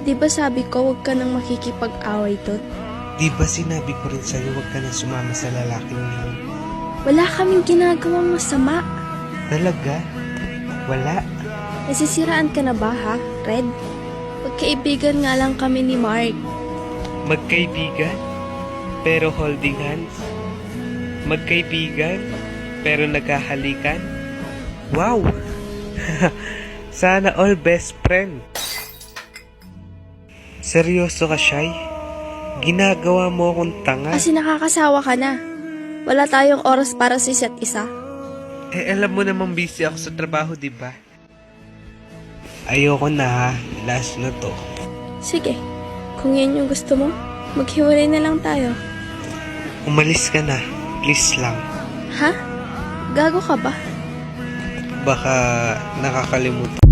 Di ba sabi ko huwag ka nang makikipag-away doon? Di ba sinabi ko rin sa'yo huwag ka na sumama sa lalaking yun? Wala kaming ginagawang masama. Talaga? Wala? Nasisiraan ka na ba ha, Red? Magkaibigan nga lang kami ni Mark. Magkaibigan? Pero holding hands? Magkaibigan? Pero nagkahalikan? Wow! Sana all best friend. Seryoso ka, Shy? Ginagawa mo akong tanga? Kasi nakakasawa ka na. Wala tayong oras para sa isa't isa. Eh, alam mo namang busy ako sa trabaho, di ba? Ayoko na ha. Last na to. Sige, kung yan yung gusto mo, maghiwalay na lang tayo. Umalis ka na. Please lang. Ha? Gago ka ba? Baka nakakalimutan.